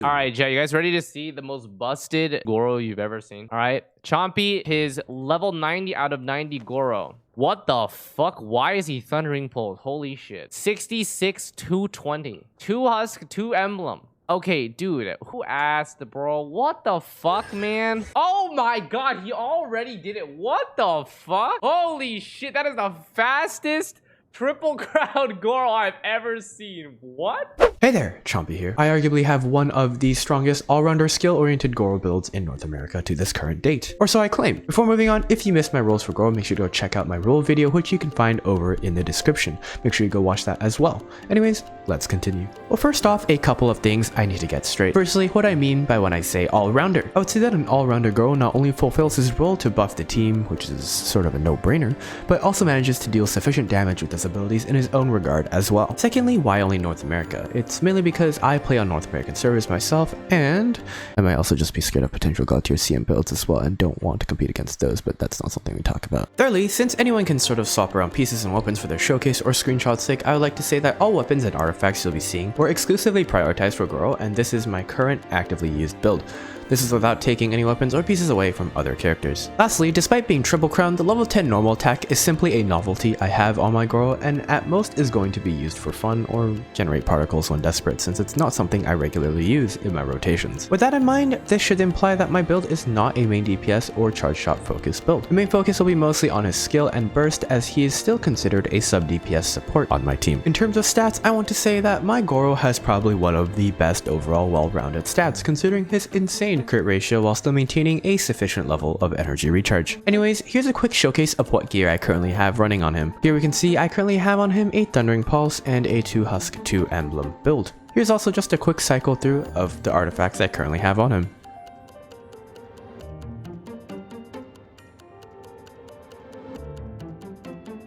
All right, Jay, you guys ready to see the most busted Gorou you've ever seen? All right, Chompy, his level 90 out of 90 Gorou. What the fuck? Why is he Thundering Pulse? Holy shit. 66, 220. 2 Husk, 2 Emblem. Okay, dude, who asked, bro? What the fuck, man? Oh my god, he already did it. What the fuck? Holy shit, that is the fastest triple crown Gorou I've ever seen. What? Hey there, Chompy here. I arguably have one of the strongest all-rounder skill-oriented Gorou builds in North America to this current date. Or so I claim. Before moving on, if you missed my rules for Gorou, make sure to go check out my rule video, which you can find over in the description. Make sure you go watch that as well. Anyways, let's continue. Well, first off, a couple of things I need to get straight. Firstly, what I mean by when I say all-rounder. I would say that an all-rounder Gorou not only fulfills his role to buff the team, which is sort of a no-brainer, but also manages to deal sufficient damage with his abilities in his own regard as well. Secondly, why only North America? It's mainly because I play on North American servers myself, and I might also just be scared of potential god tier CM builds as well and don't want to compete against those, but that's not something we talk about. Thirdly, since anyone can sort of swap around pieces and weapons for their showcase or screenshot's sake, I would like to say that all weapons and artifacts you'll be seeing were exclusively prioritized for Gorou, and this is my current actively used build. This is without taking any weapons or pieces away from other characters. Lastly, despite being triple crowned, the level 10 normal attack is simply a novelty I have on my Gorou, and at most is going to be used for fun or generate particles when desperate, since it's not something I regularly use in my rotations. With that in mind, this should imply that my build is not a main DPS or charge shot focused build. The main focus will be mostly on his skill and burst, as he is still considered a sub DPS support on my team. In terms of stats, I want to say that my Gorou has probably one of the best overall well-rounded stats, considering his insane crit ratio while still maintaining a sufficient level of energy recharge. Anyways, here's a quick showcase of what gear I currently have running on him. Here we can see I currently have on him a Thundering Pulse and a 2 Husk 2 Emblem build. Here's also just a quick cycle through of the artifacts I currently have on him.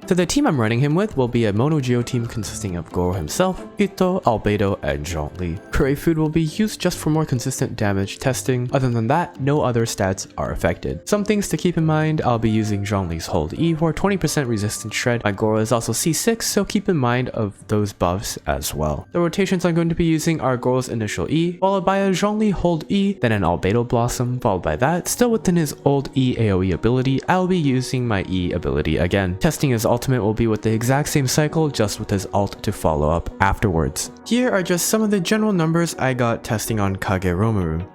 So the team I'm running him with will be a mono-geo team consisting of Gorou himself, Ito, Albedo, and Xlice. Curry food will be used just for more consistent damage testing. Other than that, no other stats are affected. Some things to keep in mind, I'll be using Xlice's Hold E for 20% resistance shred. My Gorou is also C6, so keep in mind of those buffs as well. The rotations I'm going to be using are Gorou's initial E, followed by a Xlice Hold E, then an Albedo Blossom, followed by that, still within his old E AoE ability, I'll be using my E ability again. Testing his ultimate will be with the exact same cycle, just with his ult to follow up afterwards. Here are just some of the general numbers I got testing on Kageromaru.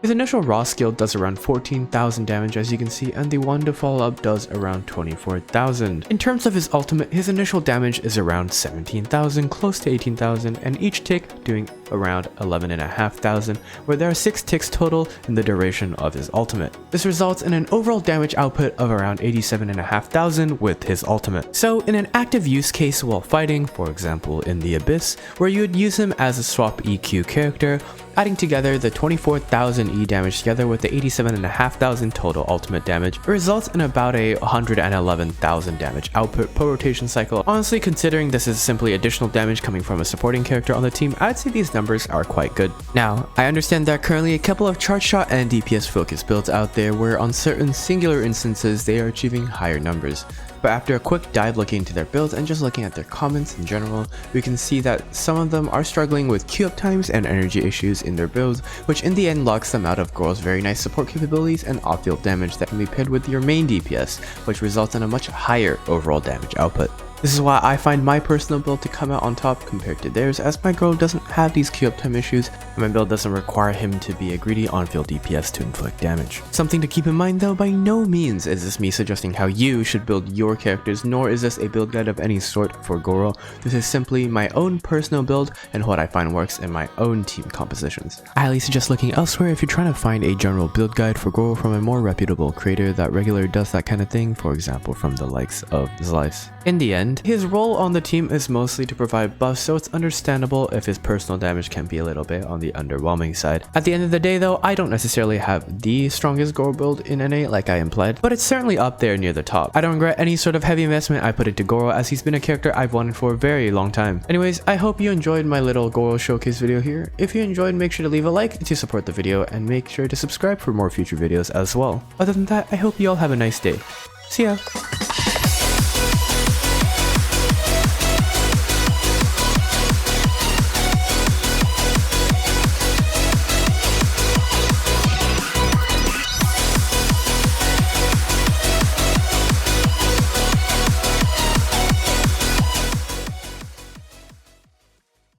His initial raw skill does around 14,000 damage, as you can see, and the one to follow up does around 24,000. In terms of his ultimate, his initial damage is around 17,000, close to 18,000, and each tick doing around 11,500, where there are 6 ticks total in the duration of his ultimate. This results in an overall damage output of around 87,500 with his ultimate. So in an active use case while fighting, for example in the Abyss, where you would use him as a swap EQ character, adding together the 24,000 E damage together with the 87,500 total ultimate damage results in about a 111,000 damage output per rotation cycle. Honestly, considering this is simply additional damage coming from a supporting character on the team, I'd say these numbers are quite good. Now, I understand there are currently a couple of charge shot and DPS focused builds out there where on certain singular instances they are achieving higher numbers. But after a quick dive looking into their builds and just looking at their comments in general, we can see that some of them are struggling with queue up times and energy issues in their builds, which in the end locks them out of Gorou's very nice support capabilities and off-field damage that can be paired with your main DPS, which results in a much higher overall damage output. This is why I find my personal build to come out on top compared to theirs, as my Gorou doesn't have these queue up time issues, and my build doesn't require him to be a greedy on-field DPS to inflict damage. Something to keep in mind though, by no means is this me suggesting how you should build your characters, nor is this a build guide of any sort for Gorou. This is simply my own personal build and what I find works in my own team compositions. I highly suggest looking elsewhere if you're trying to find a general build guide for Gorou from a more reputable creator that regularly does that kind of thing, for example from the likes of Xlice. In the end, his role on the team is mostly to provide buffs, so it's understandable if his personal damage can be a little bit on the underwhelming side. At the end of the day though, I don't necessarily have the strongest Gorou build in NA like I implied, but it's certainly up there near the top. I don't regret any sort of heavy investment I put into Gorou, as he's been a character I've wanted for a very long time. Anyways, I hope you enjoyed my little Gorou showcase video here. If you enjoyed, make sure to leave a like to support the video and make sure to subscribe for more future videos as well. Other than that, I hope you all have a nice day. See ya!